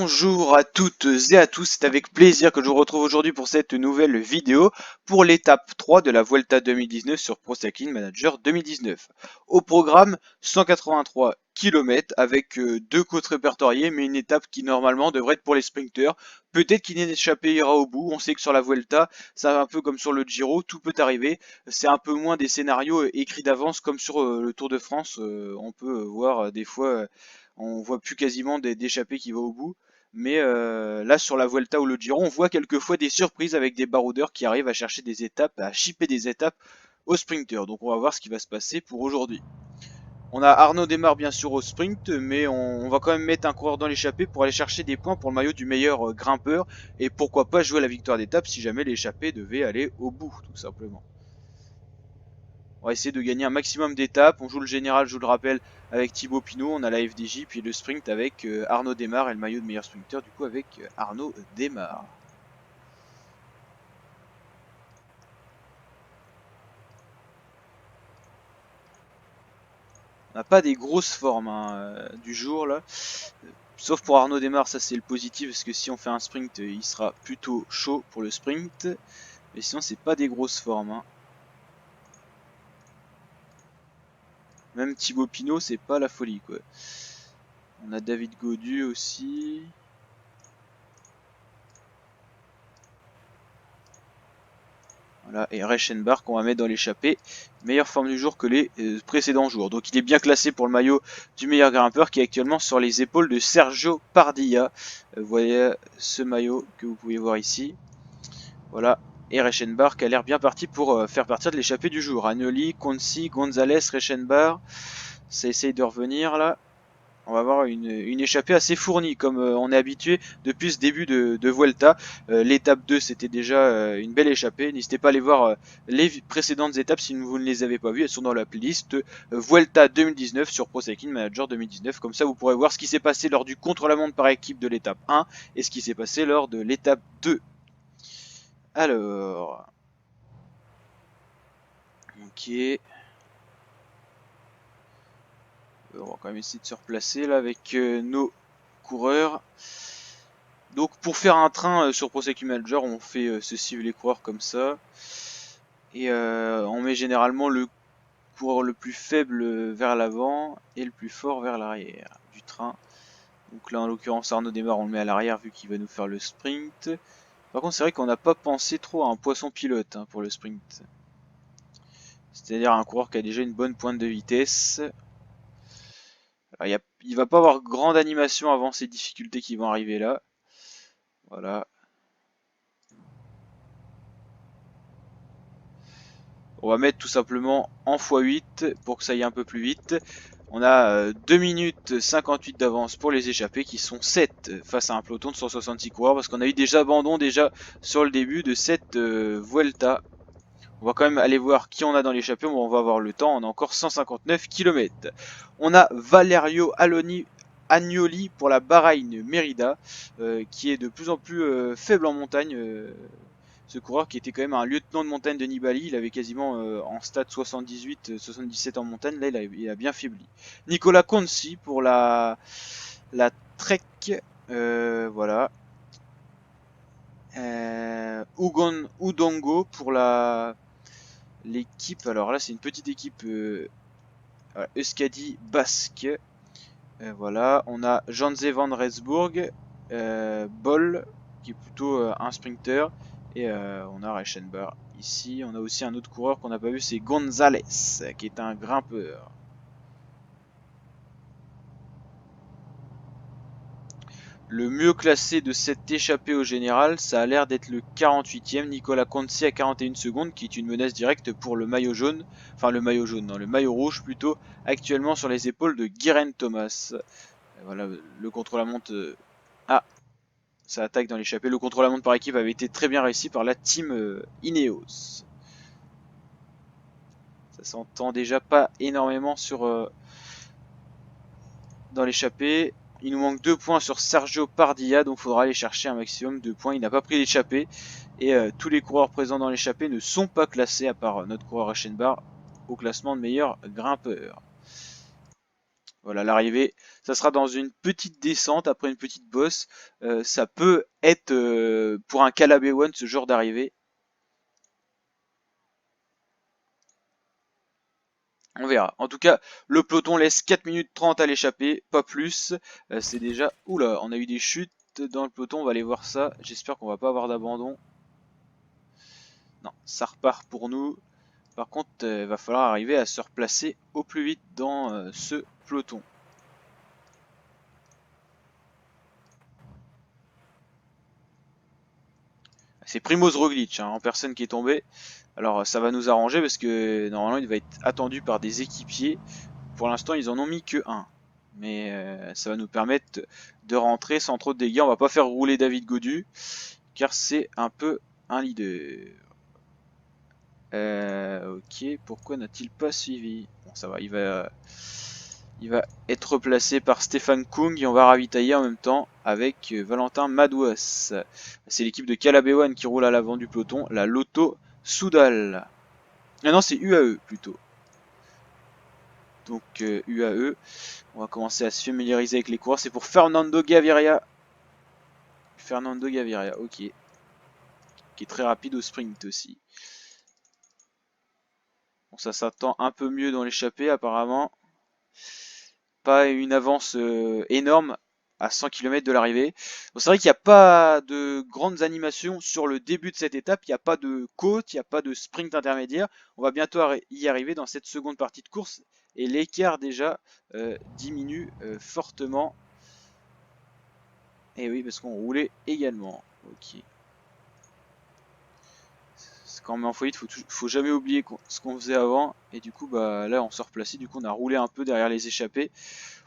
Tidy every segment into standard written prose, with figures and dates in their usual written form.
Bonjour à toutes et à tous, c'est avec plaisir que je vous retrouve aujourd'hui pour cette nouvelle vidéo pour l'étape 3 de la Vuelta 2019 sur Pro Cycling Manager 2019. Au programme, 183 km avec deux côtes répertoriées, mais une étape qui normalement devrait être pour les sprinters. Peut-être qu'une échappée ira au bout, on sait que sur la Vuelta, ça va un peu comme sur le Giro, tout peut arriver. C'est un peu moins des scénarios écrits d'avance comme sur le Tour de France, on peut voir des fois... on voit plus quasiment d'échappées qui va au bout. Mais là, sur la Vuelta ou le Giro, on voit quelquefois des surprises avec des baroudeurs qui arrivent à chercher des étapes, à chipper des étapes aux sprinters. Donc on va voir ce qui va se passer pour aujourd'hui. On a Arnaud Démare bien sûr au sprint, mais on va quand même mettre un coureur dans l'échappée pour aller chercher des points pour le maillot du meilleur grimpeur. Et pourquoi pas jouer à la victoire d'étape si jamais l'échappée devait aller au bout, tout simplement. On va essayer de gagner un maximum d'étapes. On joue le général, je vous le rappelle, avec Thibaut Pinot. On a la FDJ, puis le sprint avec Arnaud Démare et le maillot de meilleur sprinter, du coup, avec Arnaud Démare. On n'a pas des grosses formes du jour là. Sauf pour Arnaud Démare, ça c'est le positif, parce que si on fait un sprint, il sera plutôt chaud pour le sprint. Mais sinon, c'est pas des grosses formes. Même Thibaut Pinot, c'est pas la folie quoi. On a David Gaudu aussi. Voilà, et Reichenbach qu'on va mettre dans l'échappée. Meilleure forme du jour que les précédents jours. Donc il est bien classé pour le maillot du meilleur grimpeur qui est actuellement sur les épaules de Sergio Pardilla. Vous voyez ce maillot que vous pouvez voir ici. Voilà. Et Reichenbach a l'air bien parti pour faire partir de l'échappée du jour. Agnoli, Conci, Gonzalez, Reichenbach. Ça essaye de revenir là. On va avoir une échappée assez fournie comme on est habitué depuis ce début de Vuelta. L'étape 2 c'était déjà une belle échappée. N'hésitez pas à aller voir les précédentes étapes si vous ne les avez pas vues. Elles sont dans la playlist Vuelta 2019 sur Pro Cycling Manager 2019. Comme ça vous pourrez voir ce qui s'est passé lors du contre-la-montre par équipe de l'étape 1 et ce qui s'est passé lors de l'étape 2. Alors... Ok... On va quand même essayer de se replacer là avec nos coureurs. Donc pour faire un train sur Pro Cycling Manager, on fait se suivre les coureurs comme ça. Et on met généralement le coureur le plus faible vers l'avant et le plus fort vers l'arrière du train. Donc là en l'occurrence Arnaud Démare on le met à l'arrière vu qu'il va nous faire le sprint. Par contre c'est vrai qu'on n'a pas pensé trop à un poisson pilote pour le sprint. C'est-à-dire un coureur qui a déjà une bonne pointe de vitesse. Alors, il va pas avoir grande animation avant ces difficultés qui vont arriver là. Voilà. On va mettre tout simplement en x8 pour que ça aille un peu plus vite. On a 2 minutes 58 d'avance pour les échappés qui sont 7 face à un peloton de 166 coureurs parce qu'on a eu des abandons déjà sur le début de cette Vuelta. On va quand même aller voir qui on a dans l'échappée, on va avoir le temps, on a encore 159 km. On a Valerio Agnoli pour la Bahreïn Merida qui est de plus en plus faible en montagne. Ce coureur qui était quand même un lieutenant de montagne de Nibali, il avait quasiment en stade 78-77 en montagne, là il a bien faibli. Nicolas Conci pour la Trek, voilà. Udongo pour l'équipe, alors là c'est une petite équipe voilà, Euskadi basque. Voilà, on a Janze van Rensburg, Boll qui est plutôt un sprinter. Et on a Reichenbach ici. On a aussi un autre coureur qu'on n'a pas vu, c'est Gonzalez, qui est un grimpeur. Le mieux classé de cette échappée au général, ça a l'air d'être le 48e, Nicolas Conci à 41 secondes, qui est une menace directe pour le maillot jaune. Enfin le maillot jaune, non, le maillot rouge plutôt, actuellement sur les épaules de Guérin Thomas. Voilà, le contre-la-montre... Ah, ça attaque dans l'échappée. Le contre-la-montre par équipe avait été très bien réussi par la team Ineos. Ça s'entend déjà pas énormément dans l'échappée. Il nous manque 2 points sur Sergio Pardilla, donc il faudra aller chercher un maximum de points. Il n'a pas pris l'échappée. Et tous les coureurs présents dans l'échappée ne sont pas classés, à part notre coureur Reichenbach, au classement de meilleur grimpeur. Voilà, l'arrivée, ça sera dans une petite descente après une petite bosse. Ça peut être pour un Calabé One ce genre d'arrivée. On verra. En tout cas, le peloton laisse 4 minutes 30 à l'échappée, pas plus. C'est déjà... Oula, on a eu des chutes dans le peloton, on va aller voir ça. J'espère qu'on va pas avoir d'abandon. Non, ça repart pour nous. Par contre, il va falloir arriver à se replacer au plus vite dans ce peloton. C'est Primoz Roglic hein, en personne qui est tombé. Alors ça va nous arranger parce que normalement il va être attendu par des équipiers. Pour l'instant ils en ont mis que un. Mais ça va nous permettre de rentrer sans trop de dégâts. On va pas faire rouler David Gaudu car c'est un peu un leader. Ok, pourquoi n'a-t-il pas suivi? Bon ça va, il va être replacé par Stéphane Kung et on va ravitailler en même temps avec Valentin Madouas. C'est l'équipe de Calabé One qui roule à l'avant du peloton, la Lotto Soudal. Ah non, c'est UAE plutôt. Donc UAE, on va commencer à se familiariser avec les coureurs. C'est pour Fernando Gaviria. Fernando Gaviria, ok. Qui est très rapide au sprint aussi. Bon, ça s'attend un peu mieux dans l'échappée apparemment. Pas une avance énorme à 100 km de l'arrivée. C'est vrai qu'il n'y a pas de grandes animations sur le début de cette étape. Il n'y a pas de côte, il n'y a pas de sprint intermédiaire. On va bientôt y arriver dans cette seconde partie de course. Et l'écart déjà diminue fortement. Et oui, parce qu'on roulait également. Ok. Quand on met en folie, faut jamais oublier ce qu'on faisait avant. Et du coup, bah là, on s'est replacé. Du coup, on a roulé un peu derrière les échappées.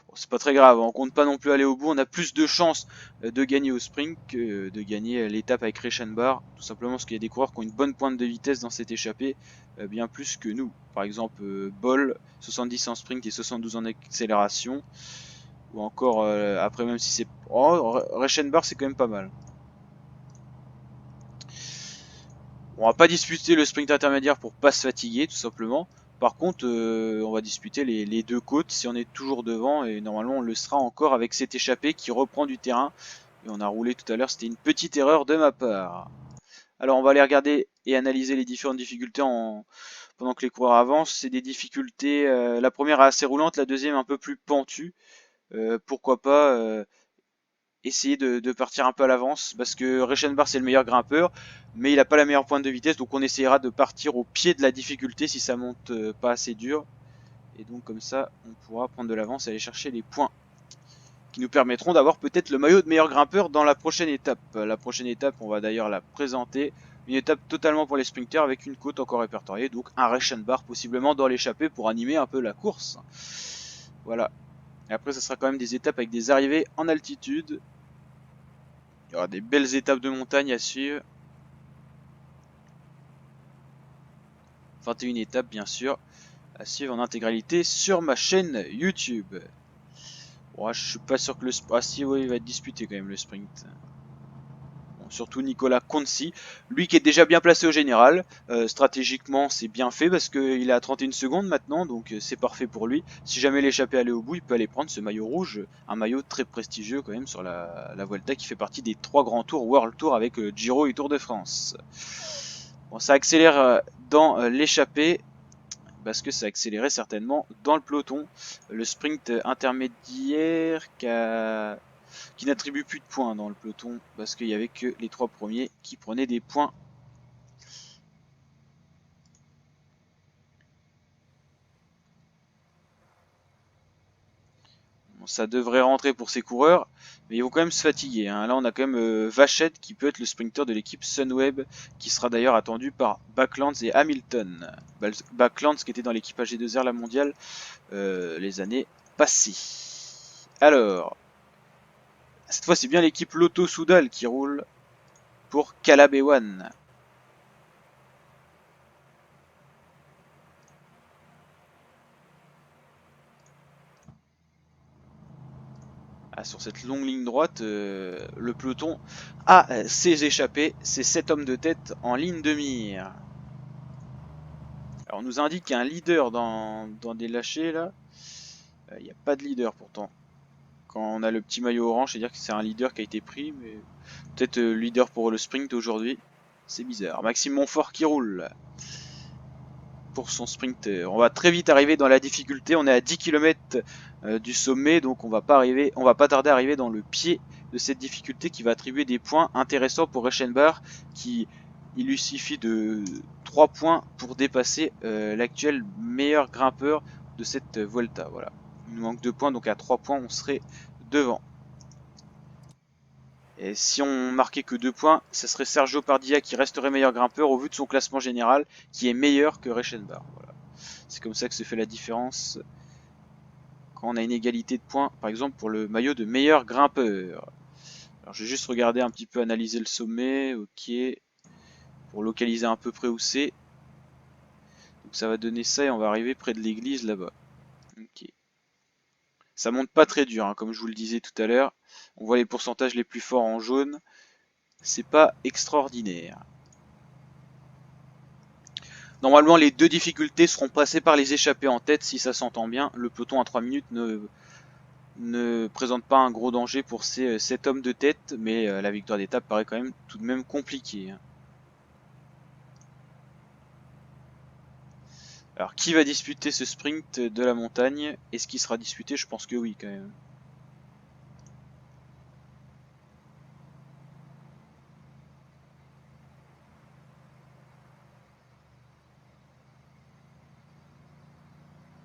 Bon, c'est pas très grave, on compte pas non plus aller au bout. On a plus de chances de gagner au sprint que de gagner l'étape avec Reichenbach. Tout simplement parce qu'il y a des coureurs qui ont une bonne pointe de vitesse dans cette échappée, bien plus que nous. Par exemple, Boll, 70 en sprint et 72 en accélération. Ou encore, après, même si c'est. Oh, Reichenbach, c'est quand même pas mal. On va pas disputer le sprint intermédiaire pour pas se fatiguer, tout simplement. Par contre, on va disputer les deux côtes si on est toujours devant et normalement on le sera encore avec cette échappée qui reprend du terrain. Et on a roulé tout à l'heure, c'était une petite erreur de ma part. Alors on va aller regarder et analyser les différentes difficultés pendant que les coureurs avancent. C'est des difficultés, la première est assez roulante, la deuxième un peu plus pentue. Pourquoi pas essayer de partir un peu à l'avance parce que Reichenbach c'est le meilleur grimpeur mais il n'a pas la meilleure pointe de vitesse donc on essaiera de partir au pied de la difficulté si ça monte pas assez dur et donc comme ça on pourra prendre de l'avance et aller chercher les points qui nous permettront d'avoir peut-être le maillot de meilleur grimpeur dans la prochaine étape. La prochaine étape on va d'ailleurs la présenter, une étape totalement pour les sprinters avec une côte encore répertoriée, donc un Reichenbach possiblement dans l'échappée pour animer un peu la course. Voilà, et après ça sera quand même des étapes avec des arrivées en altitude. Il y aura des belles étapes de montagne à suivre. 21 étapes bien sûr à suivre en intégralité sur ma chaîne YouTube. Bon, je suis pas sûr que le sprint... Ah si, ouais, il va être disputé quand même le sprint. Bon, surtout Nicolas Conci, lui qui est déjà bien placé au général. Stratégiquement c'est bien fait parce qu'il est à 31 secondes maintenant, donc c'est parfait pour lui. Si jamais l'échappée allait au bout, il peut aller prendre ce maillot rouge, un maillot très prestigieux quand même sur la Vuelta qui fait partie des 3 grands tours World Tour avec Giro et Tour de France. Bon, ça accélère dans l'échappée parce que ça accélérait certainement dans le peloton. Le sprint intermédiaire qui n'attribue plus de points dans le peloton parce qu'il n'y avait que les 3 premiers qui prenaient des points. Bon, ça devrait rentrer pour ces coureurs, mais ils vont quand même se fatiguer. Hein. Là, on a quand même Vachette qui peut être le sprinter de l'équipe Sunweb, qui sera d'ailleurs attendu par Backlands et Hamilton. Backlands qui était dans l'équipe AG2R la mondiale les années passées. Alors, cette fois c'est bien l'équipe Lotto Soudal qui roule pour Calabé One. Ah, sur cette longue ligne droite, le peloton a ses échappés, ses 7 hommes de tête en ligne de mire. Alors on nous indique qu'il y a un leader dans des lâchers là. Il n'y a pas de leader pourtant. Quand on a le petit maillot orange, c'est-à-dire que c'est un leader qui a été pris, mais peut-être leader pour le sprint aujourd'hui. C'est bizarre. Maxime Montfort qui roule pour son sprinter. On va très vite arriver dans la difficulté. On est à 10 km du sommet, donc on va pas tarder à arriver dans le pied de cette difficulté qui va attribuer des points intéressants pour Reichenbach, qui il lui suffit de 3 points pour dépasser l'actuel meilleur grimpeur de cette Vuelta. Voilà. Il nous manque 2 points, donc à 3 points on serait devant. Et si on marquait que 2 points, ce serait Sergio Pardia qui resterait meilleur grimpeur au vu de son classement général, qui est meilleur que Reichenbach. Voilà. C'est comme ça que se fait la différence quand on a une égalité de points, par exemple pour le maillot de meilleur grimpeur. Alors je vais juste regarder un petit peu, analyser le sommet, ok, pour localiser à peu près où c'est. Donc ça va donner ça et on va arriver près de l'église là-bas. Ok. Ça monte pas très dur, hein, comme je vous le disais tout à l'heure. On voit les pourcentages les plus forts en jaune. C'est pas extraordinaire. Normalement, les deux difficultés seront passées par les échappés en tête si ça s'entend bien. Le peloton à 3 minutes ne présente pas un gros danger pour ces 7 hommes de tête, mais la victoire d'étape paraît quand même tout de même compliquée. Alors, qui va disputer ce sprint de la montagne? Est-ce qu'il sera disputé? Je pense que oui, quand même.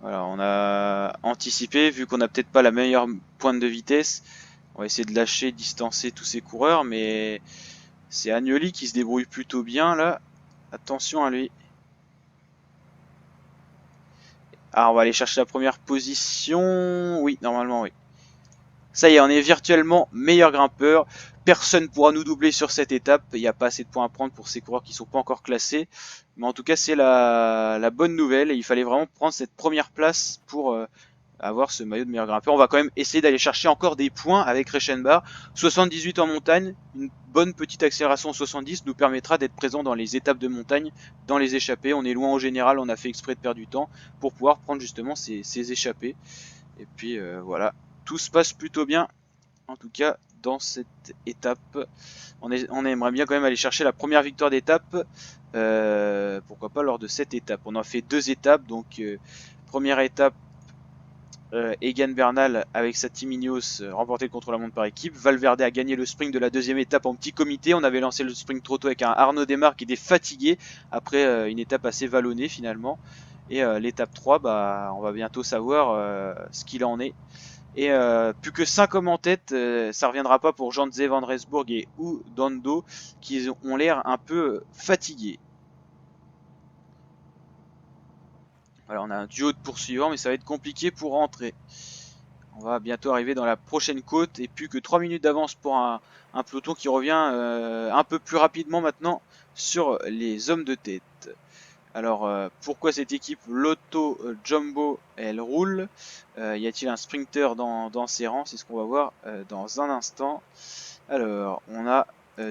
Voilà, on a anticipé, vu qu'on n'a peut-être pas la meilleure pointe de vitesse. On va essayer de lâcher, distancer tous ces coureurs, mais c'est Agnoli qui se débrouille plutôt bien là. Attention à lui. Ah, on va aller chercher la première position. Oui, normalement, oui. Ça y est, on est virtuellement meilleur grimpeur. Personne ne pourra nous doubler sur cette étape. Il n'y a pas assez de points à prendre pour ces coureurs qui ne sont pas encore classés. Mais en tout cas, c'est la bonne nouvelle. Et il fallait vraiment prendre cette première place pour avoir ce maillot de meilleur grimpeur. On va quand même essayer d'aller chercher encore des points avec Reichenbach. 78 en montagne, une bonne petite accélération 70 nous permettra d'être présent dans les étapes de montagne, dans les échappées. On est loin en général, on a fait exprès de perdre du temps pour pouvoir prendre justement ces échappées. Et puis voilà, tout se passe plutôt bien, en tout cas dans cette étape. On aimerait bien quand même aller chercher la première victoire d'étape, pourquoi pas lors de cette étape. On a fait 2 étapes, donc première étape, Egan Bernal avec sa Team Ineos remporté le contre-la-montre par équipe. Valverde a gagné le sprint de la deuxième étape en petit comité. On avait lancé le sprint trop tôt avec un Arnaud Démare qui était fatigué après une étape assez vallonnée finalement. Et l'étape 3, bah, on va bientôt savoir ce qu'il en est. Et plus que 5 hommes en tête, ça reviendra pas pour Janze Van Rensburg et Udando qui ont l'air un peu fatigués. Voilà, on a un duo de poursuivants, mais ça va être compliqué pour rentrer. On va bientôt arriver dans la prochaine côte et plus que 3 minutes d'avance pour un peloton qui revient un peu plus rapidement maintenant sur les hommes de tête. Alors pourquoi cette équipe Lotto Jumbo elle roule? Y a-t-il un sprinter dans ses rangs? C'est ce qu'on va voir dans un instant. Alors on a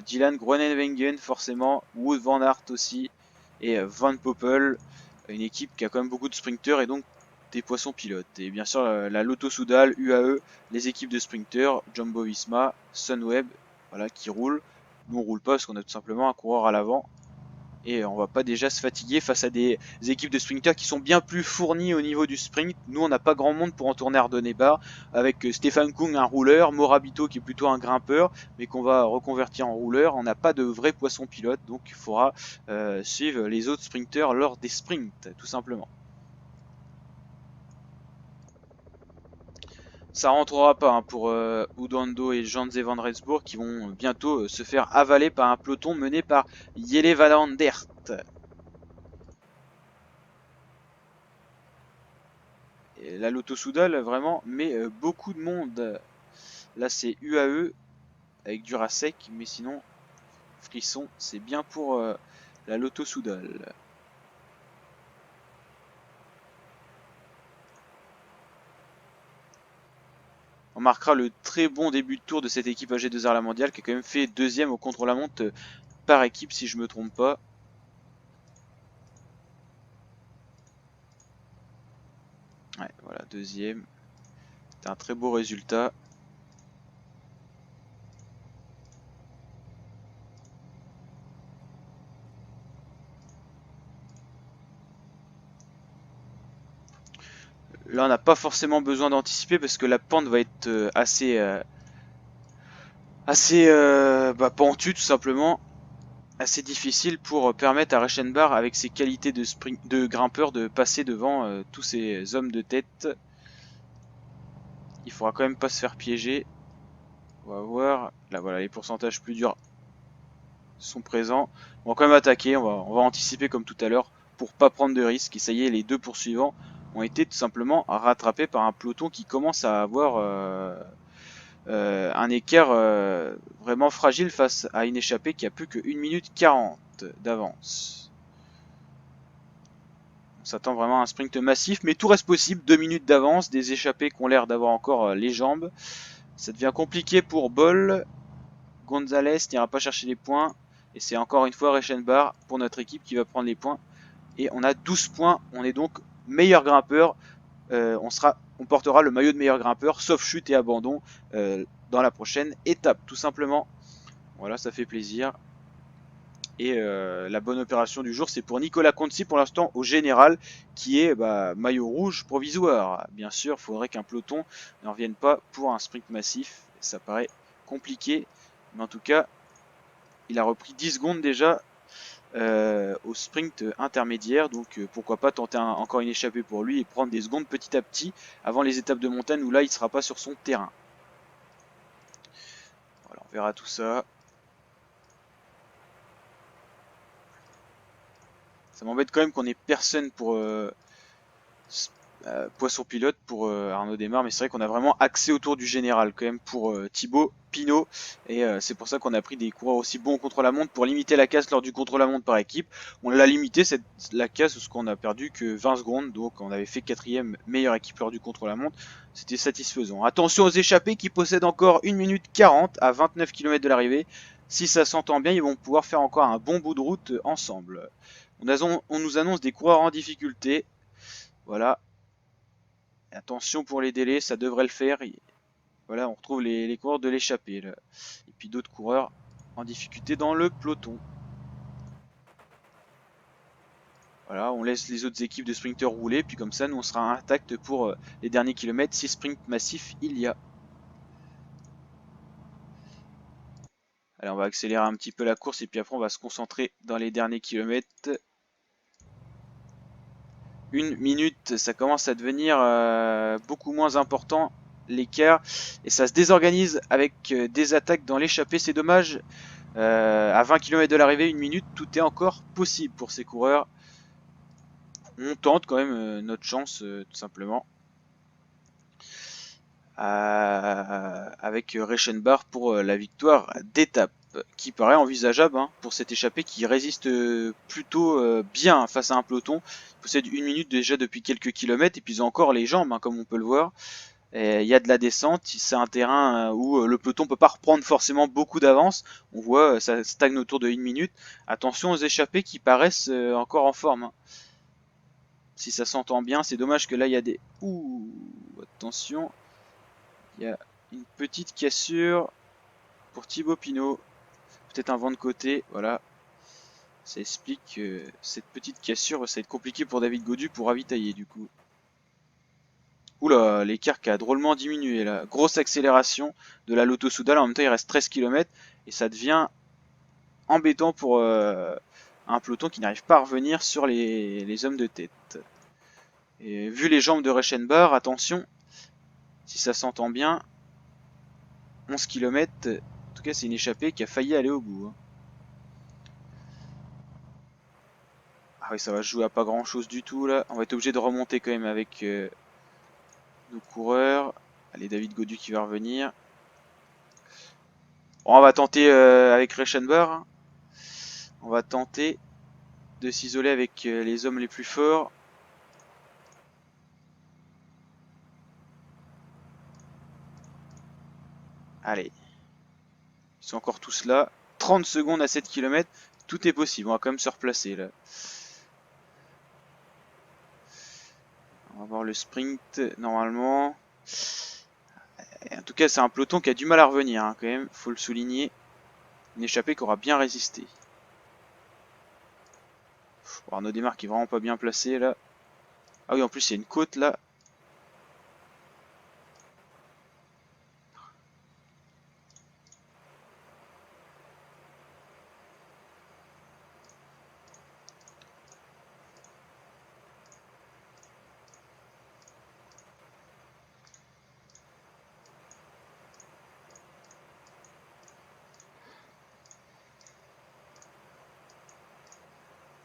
Dylan Groenewegen forcément, Wout van Aert aussi et Van Poppel, une équipe qui a quand même beaucoup de sprinters et donc des poissons pilotes. Et bien sûr la Lotto Soudal, UAE, les équipes de sprinters, Jumbo Visma, Sunweb, voilà, qui roulent. Nous on roule pas parce qu'on a tout simplement un coureur à l'avant. Et on va pas déjà se fatiguer face à des équipes de sprinters qui sont bien plus fournies au niveau du sprint. Nous on n'a pas grand monde pour en tourner Ardennais-Bar, avec Stéphane Kung un rouleur, Morabito qui est plutôt un grimpeur, mais qu'on va reconvertir en rouleur. On n'a pas de vrai poisson pilote, donc il faudra suivre les autres sprinters lors des sprints, tout simplement. Ça rentrera pas hein, pour Udando et Janze Van Rensburg qui vont bientôt se faire avaler par un peloton mené par Jelle Van Aert. Et la Lotto Soudal vraiment met beaucoup de monde. Là c'est UAE avec Durasec, mais sinon Frisson c'est bien pour la Lotto Soudal. On marquera le très bon début de tour de cette équipe AG2R La Mondiale qui a quand même fait deuxième au contre-la-montre par équipe si je me trompe pas. Ouais, voilà, deuxième. C'est un très beau résultat. Là, on n'a pas forcément besoin d'anticiper parce que la pente va être assez pentue tout simplement, assez difficile pour permettre à Reichenbach, avec ses qualités de grimpeur, de passer devant tous ces hommes de tête. Il faudra quand même pas se faire piéger. On va voir. Là, voilà, les pourcentages plus durs sont présents. On va quand même attaquer. On va anticiper comme tout à l'heure pour pas prendre de risques. Et ça y est, les deux poursuivants ont été tout simplement rattrapés par un peloton qui commence à avoir un écart vraiment fragile face à une échappée qui a plus que 1 minute 40 d'avance. On s'attend vraiment à un sprint massif, mais tout reste possible. 2 minutes d'avance, des échappées qui ont l'air d'avoir encore les jambes. Ça devient compliqué pour Boll. Gonzalez n'ira pas chercher les points. Et c'est encore une fois Reichenbach pour notre équipe qui va prendre les points. Et on a 12 points. On est donc meilleur grimpeur. On portera le maillot de meilleur grimpeur, sauf chute et abandon, dans la prochaine étape, tout simplement. Voilà, ça fait plaisir. Et la bonne opération du jour, c'est pour Nicolas Conti pour l'instant au général, qui est maillot rouge provisoire. Bien sûr, il faudrait qu'un peloton ne revienne pas pour un sprint massif. Ça paraît compliqué, mais en tout cas, il a repris 10 secondes déjà au sprint intermédiaire. Donc pourquoi pas tenter encore une échappée pour lui et prendre des secondes petit à petit avant les étapes de montagne où là, il ne sera pas sur son terrain. Voilà, on verra tout ça. Ça m'embête quand même qu'on ait personne pour poisson pilote pour Arnaud Démarre, mais c'est vrai qu'on a vraiment axé autour du général quand même pour Thibaut Pinot, et c'est pour ça qu'on a pris des coureurs aussi bons au contre-la-montre pour limiter la casse lors du contre-la-montre par équipe. On l'a limité la casse parce qu'on a perdu que 20 secondes, donc on avait fait 4ème meilleure équipe lors du contre-la-montre, c'était satisfaisant. Attention aux échappés qui possèdent encore 1 minute 40 à 29 km de l'arrivée. Si ça s'entend bien, ils vont pouvoir faire encore un bon bout de route ensemble. On nous annonce des coureurs en difficulté. Voilà. Attention pour les délais, ça devrait le faire. Voilà, on retrouve les coureurs de l'échappée. Et puis d'autres coureurs en difficulté dans le peloton. Voilà, on laisse les autres équipes de sprinteurs rouler. Puis comme ça, nous on sera intact pour les derniers kilomètres si sprint massif il y a. Allez, on va accélérer un petit peu la course et puis après on va se concentrer dans les derniers kilomètres. 1 minute, ça commence à devenir beaucoup moins important l'écart et ça se désorganise avec des attaques dans l'échappée. C'est dommage. À 20 km de l'arrivée, 1 minute, tout est encore possible pour ces coureurs. On tente quand même notre chance, tout simplement. Avec Reichenbach pour la victoire d'étape, qui paraît envisageable pour cette échappée qui résiste plutôt bien face à un peloton. Il possède 1 minute déjà depuis quelques kilomètres et puis ils ont encore les jambes, comme on peut le voir. Il y a de la descente, c'est un terrain où le peloton peut pas reprendre forcément beaucoup d'avance. On voit ça stagne autour de 1 minute. Attention aux échappés qui paraissent encore en forme. Si ça s'entend bien, c'est dommage que là il y a des... Ouh, attention. Il y a une petite cassure pour Thibaut Pinot. Peut-être un vent de côté, voilà. Ça explique cette petite cassure, ça va être compliqué pour David Gaudu pour ravitailler du coup. Oula, l'écart qui a drôlement diminué là. Grosse accélération de la Lotto Soudal. En même temps, il reste 13 km et ça devient embêtant pour un peloton qui n'arrive pas à revenir sur les hommes de tête. Et vu les jambes de Reichenbach, attention, si ça s'entend bien, 11 km, en tout cas c'est une échappée qui a failli aller au bout. Ah oui, ça va jouer à pas grand chose du tout là. On va être obligé de remonter quand même avec nos coureurs. Allez, David Gaudu qui va revenir. Bon, on va tenter avec Reichenbach. On va tenter de s'isoler avec les hommes les plus forts. Allez. Ils sont encore tous là. 30 secondes à 7 km. Tout est possible. On va quand même se replacer là. On va voir le sprint normalement. Et en tout cas, c'est un peloton qui a du mal à revenir, hein, quand même, faut le souligner. Une échappée qui aura bien résisté. Arnaud Démarre qui est vraiment pas bien placé là. Ah oui, en plus il y a une côte là.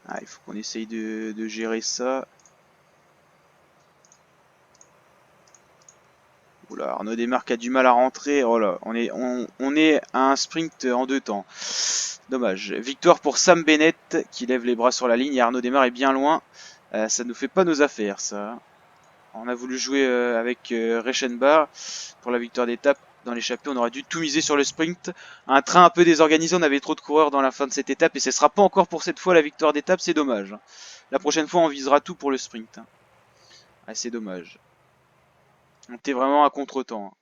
Ah, il faut qu'on essaye de gérer ça. Oula, Arnaud Démarre qui a du mal à rentrer. Oh là, on est à un sprint en 2 temps. Dommage. Victoire pour Sam Bennett qui lève les bras sur la ligne et Arnaud Démarre est bien loin. Ça nous fait pas nos affaires ça. On a voulu jouer avec Reichenbach pour la victoire d'étape. Dans l'échappée, on aurait dû tout miser sur le sprint. Un train un peu désorganisé, on avait trop de coureurs dans la fin de cette étape et ce sera pas encore pour cette fois la victoire d'étape, c'est dommage. La prochaine fois, on visera tout pour le sprint. Ah, c'est dommage. On était vraiment à contre-temps.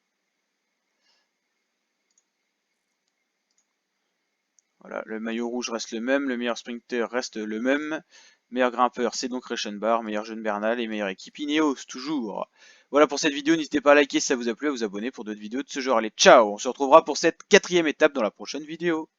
Voilà, le maillot rouge reste le même, le meilleur sprinter reste le même. Meilleur grimpeur, c'est donc Reichenbach, meilleur jeune Bernal et meilleure équipe Ineos, toujours. Voilà pour cette vidéo, n'hésitez pas à liker si ça vous a plu, à vous abonner pour d'autres vidéos de ce genre. Allez, ciao, on se retrouvera pour cette 4e étape dans la prochaine vidéo.